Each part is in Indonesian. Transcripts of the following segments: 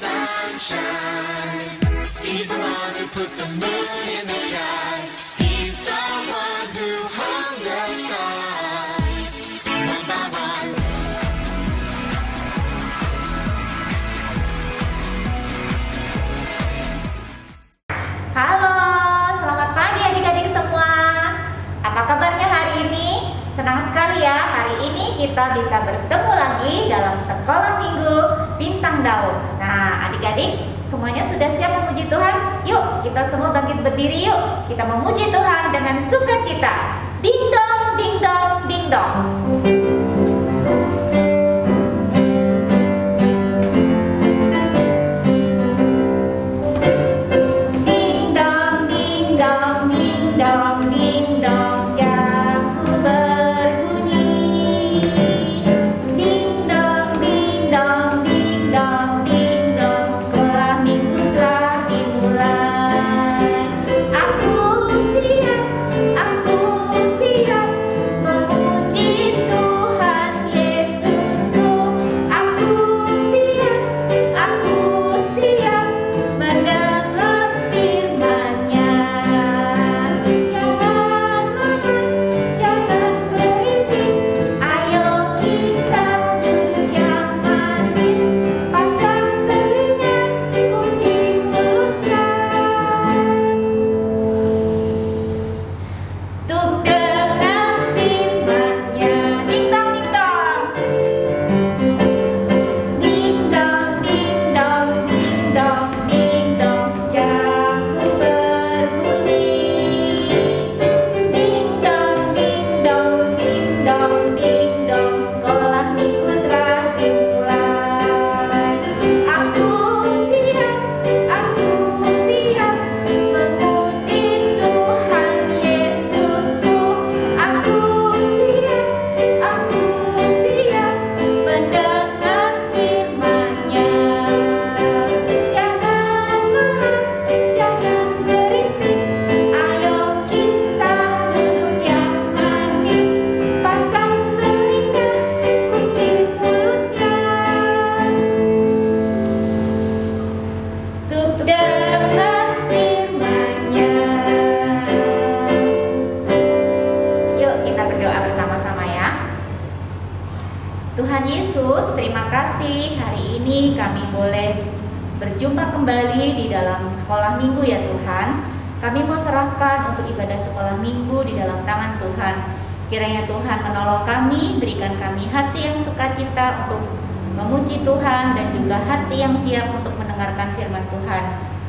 sunshine. He's the one who puts the moon in the sky. He's the one who hung the stars one by one. Halo, selamat pagi adik-adik semua. Apa kabarnya hari ini? Senang sekali ya, hari ini kita bisa bertemu lagi dalam sekolah minggu Bintang Daun. Nah, adik-adik semuanya sudah siap memuji Tuhan? Yuk, kita semua bangkit berdiri yuk. Kita memuji Tuhan dengan sukacita. Ding dong, ding dong, ding dong. Tuhan Yesus, terima kasih hari ini kami boleh berjumpa kembali di dalam sekolah minggu ya Tuhan. Kami mau serahkan untuk ibadah sekolah minggu di dalam tangan Tuhan. Kiranya Tuhan menolong kami, berikan kami hati yang sukacita untuk memuji Tuhan dan juga hati yang siap untuk mendengarkan firman Tuhan.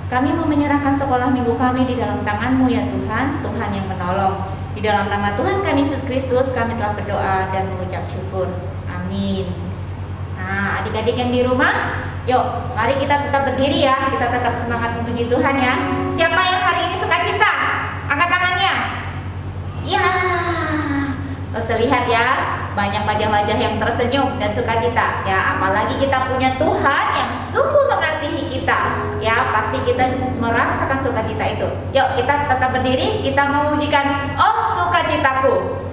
Kami mau menyerahkan sekolah minggu kami di dalam tangan-Mu ya Tuhan, Tuhan yang menolong. Di dalam nama Tuhan kami Yesus Kristus kami telah berdoa dan mengucap syukur. Amin. Nah, adik-adik yang di rumah, yuk, mari kita tetap berdiri ya. Kita tetap semangat memuji Tuhan ya. Siapa yang hari ini sukacita? Angkat tangannya. Ya, terus lihat ya, banyak wajah-wajah yang tersenyum dan sukacita. Ya, apalagi kita punya Tuhan yang sungguh mengasihi kita. Ya, pasti kita merasakan sukacita itu. Yuk, kita tetap berdiri. Kita memujikan Oh Sukacitaku.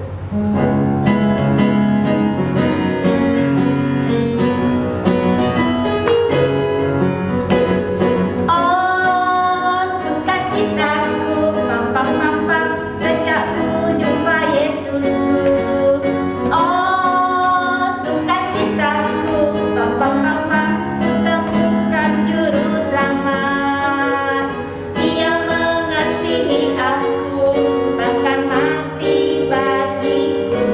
Aku bahkan mati bagiku.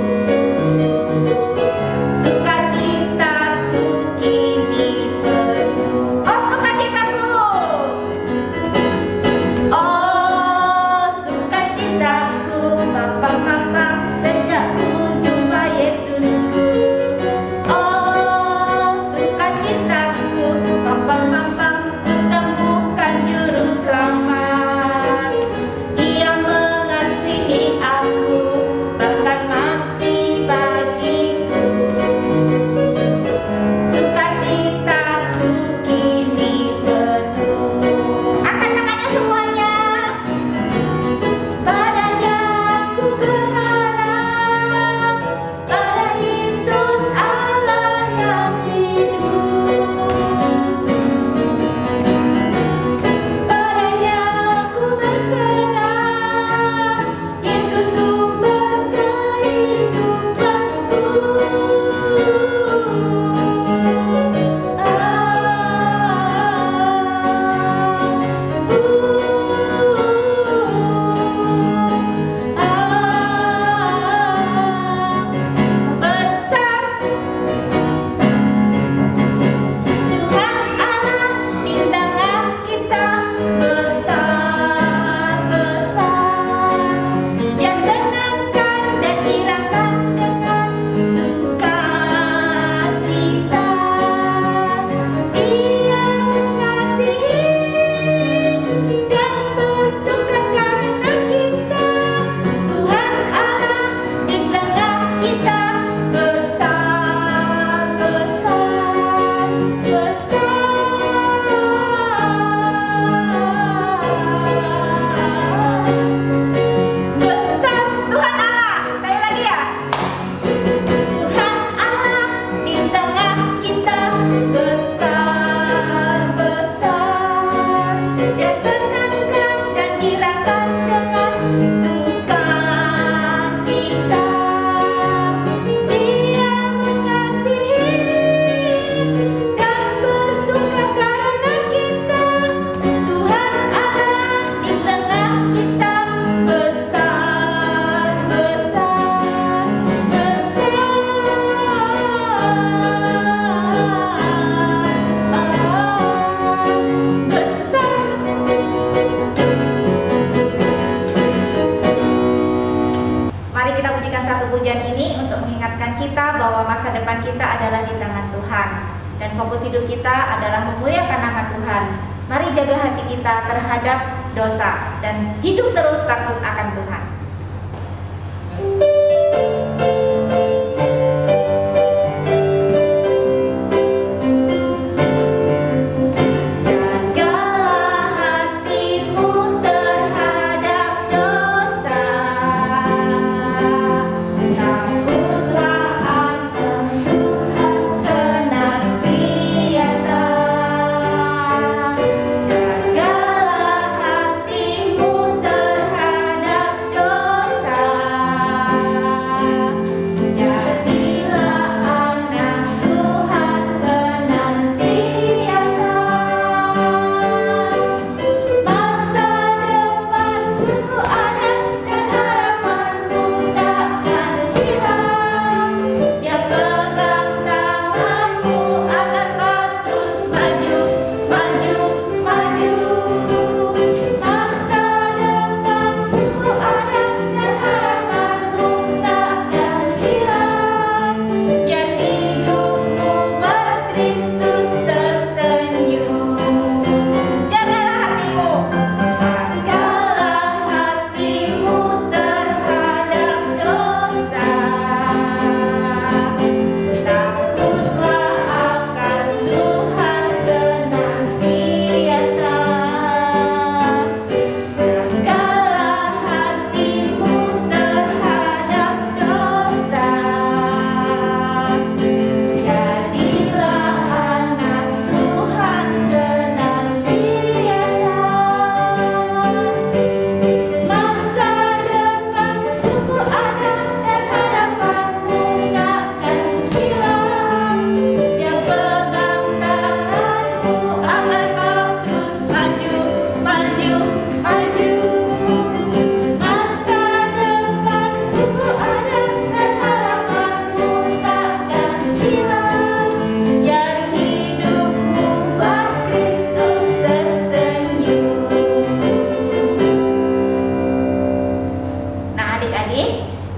dan fokus hidup kita adalah memuliakan nama Tuhan. Mari jaga hati kita terhadap dosa dan hidup terus takut akan Tuhan.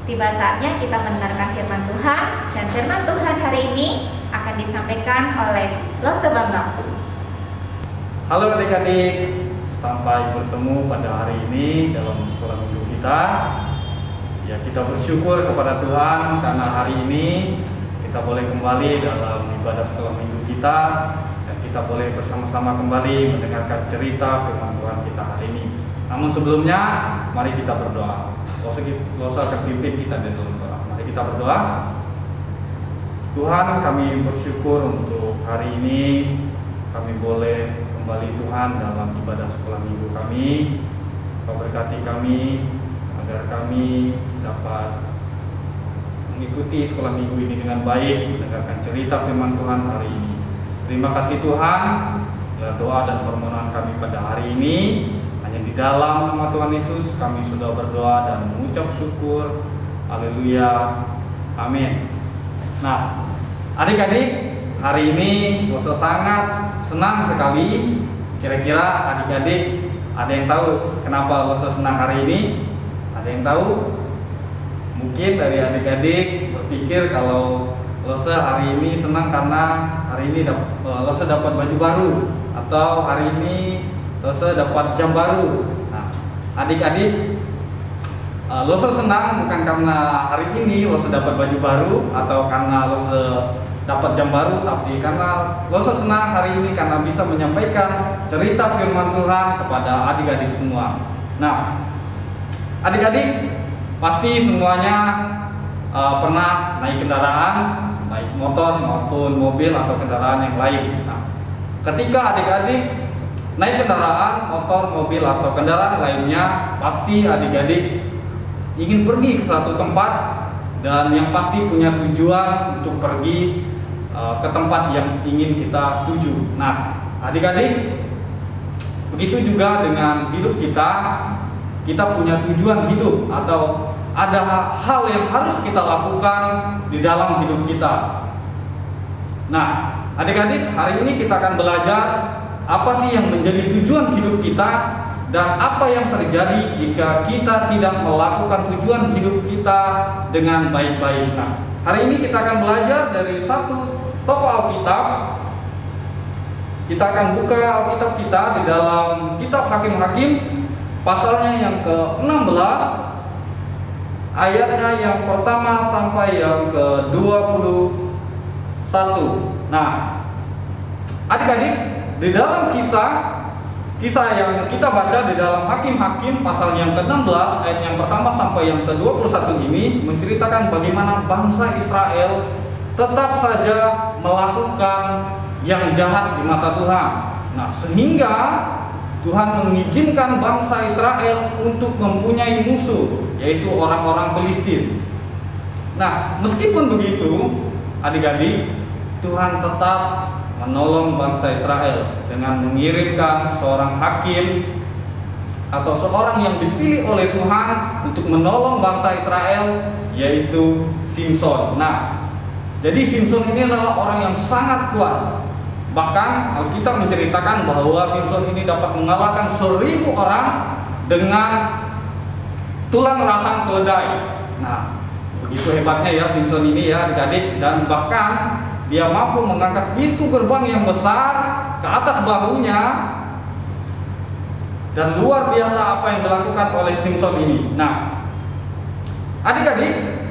Tiba saatnya kita mendengarkan firman Tuhan, dan firman Tuhan hari ini akan disampaikan oleh Lose Bambang. Halo adik-adik, sampai bertemu pada hari ini dalam sekolah minggu kita. Ya, kita bersyukur kepada Tuhan karena hari ini kita boleh kembali dalam ibadah sekolah minggu kita, dan kita boleh bersama-sama kembali mendengarkan cerita firman Tuhan kita hari ini. Namun sebelumnya, mari kita berdoa. Losa akan pimpin kita di dalam doa. Mari kita berdoa. Tuhan, kami bersyukur untuk hari ini kami boleh kembali Tuhan dalam ibadah sekolah minggu kami. Kau berkati kami agar kami dapat mengikuti sekolah minggu ini dengan baik, mendengarkan cerita firman Tuhan hari ini. Terima kasih Tuhan. Ya, doa dan permohonan kami pada hari ini hanya di dalam nama Tuhan Yesus kami sudah berdoa dan mengucap syukur. Haleluya. Amin. Nah, adik-adik, hari ini Losa sangat senang sekali. Kira-kira adik-adik ada yang tahu kenapa Losa senang hari ini? Ada yang tahu? Mungkin dari adik-adik berpikir kalau Losa hari ini senang karena hari ini Losa dapat baju baru, atau hari ini Losa dapat jam baru. Nah, adik-adik, Losa senang bukan karena hari ini Losa dapat baju baru atau karena Losa dapat jam baru, tapi karena Losa senang hari ini karena bisa menyampaikan cerita firman Tuhan kepada adik-adik semua. Nah, adik-adik pasti semuanya pernah naik kendaraan, baik motor maupun mobil atau kendaraan yang lain. Nah, ketika adik-adik naik kendaraan, motor, mobil atau kendaraan lainnya, pasti adik-adik ingin pergi ke suatu tempat dan yang pasti punya tujuan untuk pergi ke tempat yang ingin kita tuju. Nah, adik-adik, begitu juga dengan hidup kita. Kita punya tujuan hidup atau ada hal yang harus kita lakukan di dalam hidup kita. Nah, adik-adik, hari ini kita akan belajar apa sih yang menjadi tujuan hidup kita dan apa yang terjadi jika kita tidak melakukan tujuan hidup kita dengan baik-baik. Nah, hari ini kita akan belajar dari satu tokoh Alkitab Kita akan buka Alkitab kita di dalam kitab Hakim-Hakim pasalnya yang ke-16, ayatnya yang pertama sampai yang ke-21. Nah, adik-adik, di dalam kisah yang kita baca di dalam Hakim-Hakim pasal yang ke-16 ayat yang pertama sampai yang ke-21 ini menceritakan bagaimana bangsa Israel tetap saja melakukan yang jahat di mata Tuhan. Nah, sehingga Tuhan mengizinkan bangsa Israel untuk mempunyai musuh, yaitu orang-orang Filistin. Nah, meskipun begitu, adik-adik, Tuhan tetap menolong bangsa Israel dengan mengirimkan seorang hakim atau seorang yang dipilih oleh Tuhan untuk menolong bangsa Israel, yaitu Simson. Nah, jadi Simson ini adalah orang yang sangat kuat. Bahkan Alkitab menceritakan bahwa Simson ini dapat mengalahkan 1000 orang dengan tulang rahang keledai. Nah, begitu hebatnya ya Simson ini ya adik-adik, dan bahkan dia mampu mengangkat pintu gerbang yang besar ke atas bahunya, dan luar biasa apa yang dilakukan oleh Simson ini. Nah, adik-adik,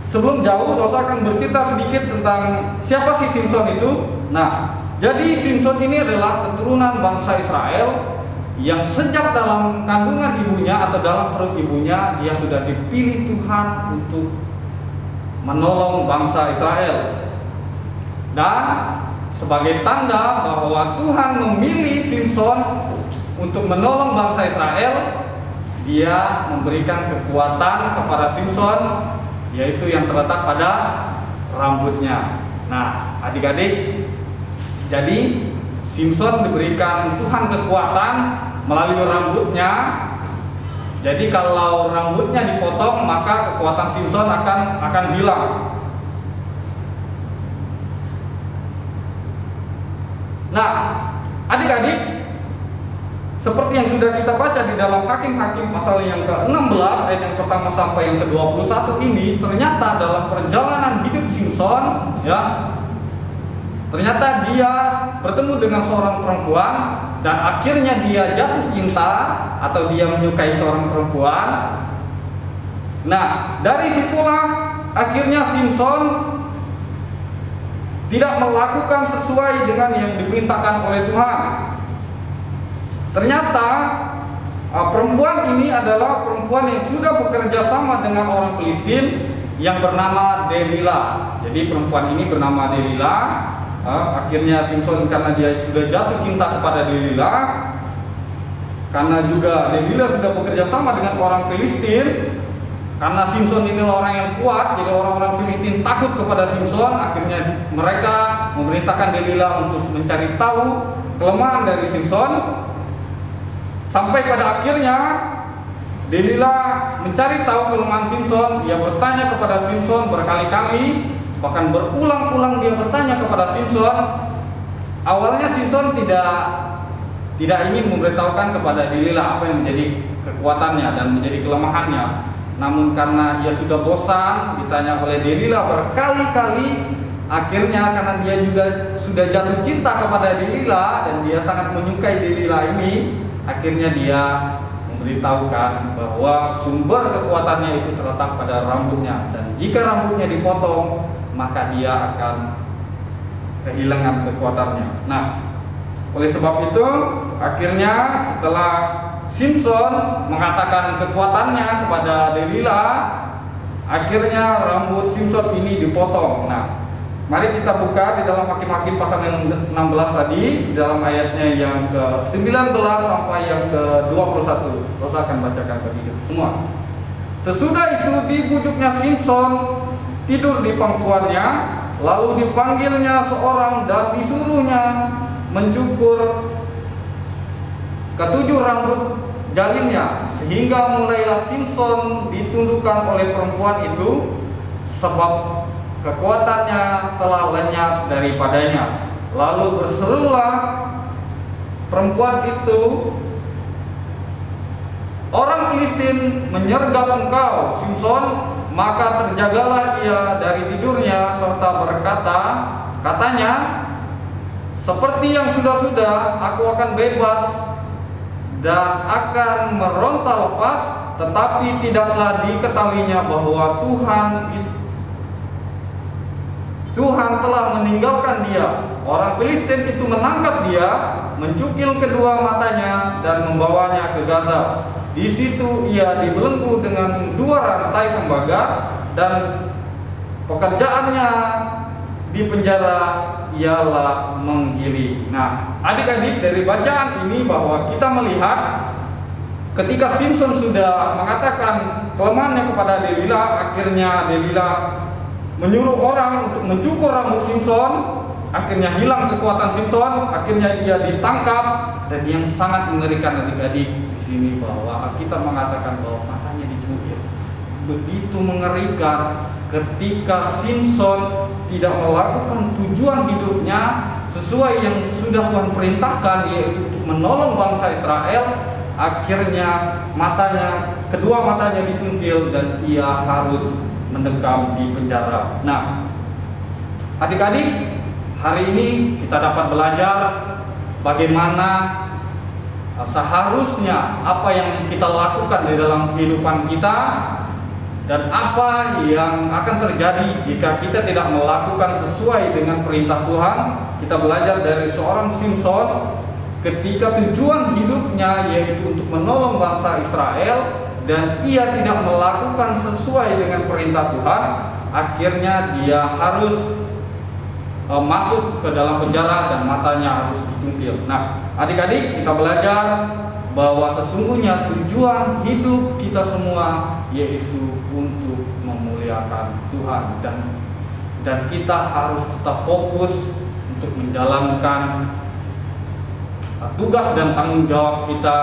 sebelum jauh, dosa akan bercerita sedikit tentang siapa sih Simson itu. Nah, jadi Simson ini adalah keturunan bangsa Israel yang sejak dalam kandungan ibunya atau dalam perut ibunya dia sudah dipilih Tuhan untuk menolong bangsa Israel. Dan sebagai tanda bahwa Tuhan memilih Simson untuk menolong bangsa Israel, dia memberikan kekuatan kepada Simson, yaitu yang terletak pada rambutnya. Nah, adik-adik, jadi Simson diberikan Tuhan kekuatan melalui rambutnya. Jadi kalau rambutnya dipotong, maka kekuatan Simson akan hilang. Nah, adik-adik, seperti yang sudah kita baca di dalam Hakim-Hakim pasal yang ke-16 ayat yang pertama sampai yang ke-21 ini, ternyata dalam perjalanan hidup Simson, ya, ternyata dia bertemu dengan seorang perempuan dan akhirnya dia jatuh cinta atau dia menyukai seorang perempuan. Nah, dari situlah akhirnya Simson tidak melakukan sesuai dengan yang diperintahkan oleh Tuhan. Ternyata perempuan ini adalah perempuan yang sudah bekerja sama dengan orang Filistin yang bernama Delila. Jadi perempuan ini bernama Delila. Akhirnya Simson karena dia sudah jatuh cinta kepada Delila, karena juga Delila sudah bekerja sama dengan orang Filistin. Karena Simson ini orang yang kuat, jadi orang-orang Filistin takut kepada Simson. Akhirnya mereka memerintahkan Delila untuk mencari tahu kelemahan dari Simson. Sampai pada akhirnya Delila mencari tahu kelemahan Simson. Dia bertanya kepada Simson berkali-kali, bahkan berulang-ulang dia bertanya kepada Simson. Awalnya Simson tidak ingin memberitahukan kepada Delila apa yang menjadi kekuatannya dan menjadi kelemahannya. Namun karena dia sudah bosan ditanya oleh Delila berkali-kali, akhirnya karena dia juga sudah jatuh cinta kepada Delila dan dia sangat menyukai Delila ini, akhirnya dia memberitahukan bahwa sumber kekuatannya itu terletak pada rambutnya, dan jika rambutnya dipotong maka dia akan kehilangan kekuatannya. Nah, oleh sebab itu akhirnya setelah Simson mengatakan kekuatannya kepada Delila, akhirnya rambut Simson ini dipotong. Nah, mari kita buka di dalam Hakim-Hakim pasal yang 16 tadi, di dalam ayatnya yang ke-19 sampai yang ke-21. Rosa akan bacakan bagi kita semua. Sesudah itu dibujuknya Simson tidur di pangkuannya, lalu dipanggilnya seorang dan disuruhnya mencukur ketujuh rambut jalinnya, sehingga mulailah Simson ditundukkan oleh perempuan itu, sebab kekuatannya telah lenyap daripadanya. Lalu berserulah perempuan itu, "Orang Filistin menyergap engkau, Simson." Maka terjagalah ia dari tidurnya serta katanya, Seperti yang sudah-sudah, aku akan bebas dan akan meronta lepas, tetapi tidaklah diketahuinya bahwa Tuhan telah meninggalkan dia. Orang Filistin itu menangkap dia, mencukil kedua matanya dan membawanya ke Gaza. Di situ ia dibelenggu dengan 2 rantai tembaga dan pekerjaannya di penjara ialah menggiling. Nah, adik-adik, dari bacaan ini bahwa kita melihat ketika Simson sudah mengatakan kelemahannya kepada Delila, akhirnya Delila menyuruh orang untuk mencukur rambut Simson, akhirnya hilang kekuatan Simson, akhirnya dia ditangkap. Dan yang sangat mengerikan adik-adik di sini bahwa kita mengatakan bahwa matanya dicubit. Begitu mengerikan ketika Simson tidak melakukan tujuan hidupnya sesuai yang sudah Tuhan perintahkan, yaitu untuk menolong bangsa Israel. Akhirnya kedua matanya dicungkil dan ia harus mendekam di penjara. Nah, adik-adik, hari ini kita dapat belajar bagaimana seharusnya apa yang kita lakukan di dalam kehidupan kita dan apa yang akan terjadi jika kita tidak melakukan sesuai dengan perintah Tuhan. Kita belajar dari seorang Simson ketika tujuan hidupnya yaitu untuk menolong bangsa Israel dan ia tidak melakukan sesuai dengan perintah Tuhan, akhirnya dia harus masuk ke dalam penjara dan matanya harus dicungkil. Nah, adik-adik, kita belajar bahwa sesungguhnya tujuan hidup kita semua yaitu untuk memuliakan Tuhan, dan kita harus tetap fokus untuk menjalankan tugas dan tanggung jawab kita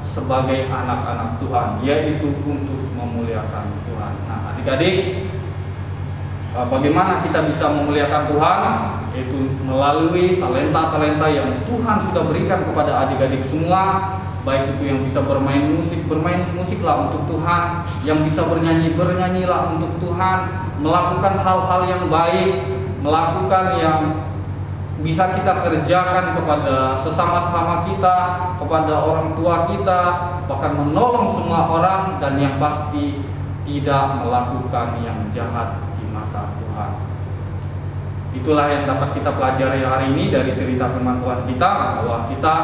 sebagai anak-anak Tuhan, yaitu untuk memuliakan Tuhan. Nah, adik-adik, bagaimana kita bisa memuliakan Tuhan? Yaitu melalui talenta-talenta yang Tuhan sudah berikan kepada adik-adik semua. Baik itu yang bisa bermain musiklah untuk Tuhan, yang bisa bernyanyilah untuk Tuhan, melakukan hal-hal yang baik, melakukan yang bisa kita kerjakan kepada sesama-sesama kita, kepada orang tua kita, bahkan menolong semua orang, dan yang pasti tidak melakukan yang jahat di mata Tuhan. Itulah yang dapat kita pelajari hari ini dari cerita firman Tuhan kita, bahwa kita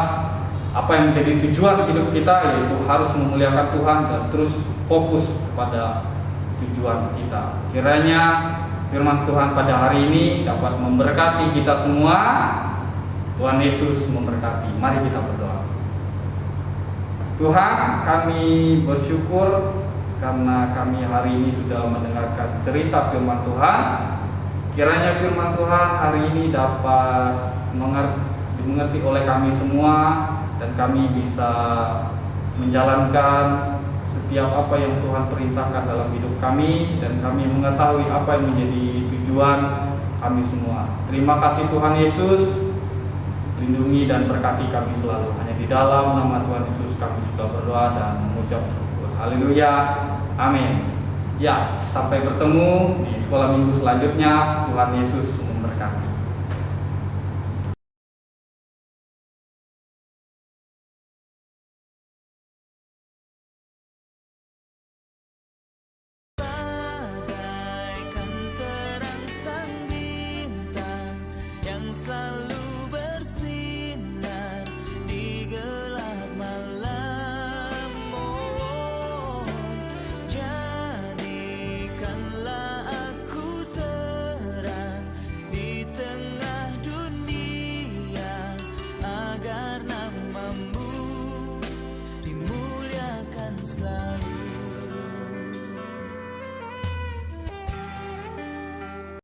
apa yang menjadi tujuan hidup kita yaitu harus memuliakan Tuhan dan terus fokus kepada tujuan kita. Kiranya firman Tuhan pada hari ini dapat memberkati kita semua. Tuhan Yesus memberkati. Mari kita berdoa. Tuhan, kami bersyukur karena kami hari ini sudah mendengarkan cerita firman Tuhan. Kiranya firman Tuhan hari ini dapat dimengerti oleh kami semua, dan kami bisa menjalankan setiap apa yang Tuhan perintahkan dalam hidup kami, dan kami mengetahui apa yang menjadi tujuan kami semua. Terima kasih Tuhan Yesus, lindungi dan berkati kami selalu. Hanya di dalam nama Tuhan Yesus kami sudah berdoa dan mengucap syukur. Haleluya, amin. Ya, sampai bertemu di sekolah minggu selanjutnya. Tuhan Yesus memberkati. Bagaikan terang sang bintang yang selalu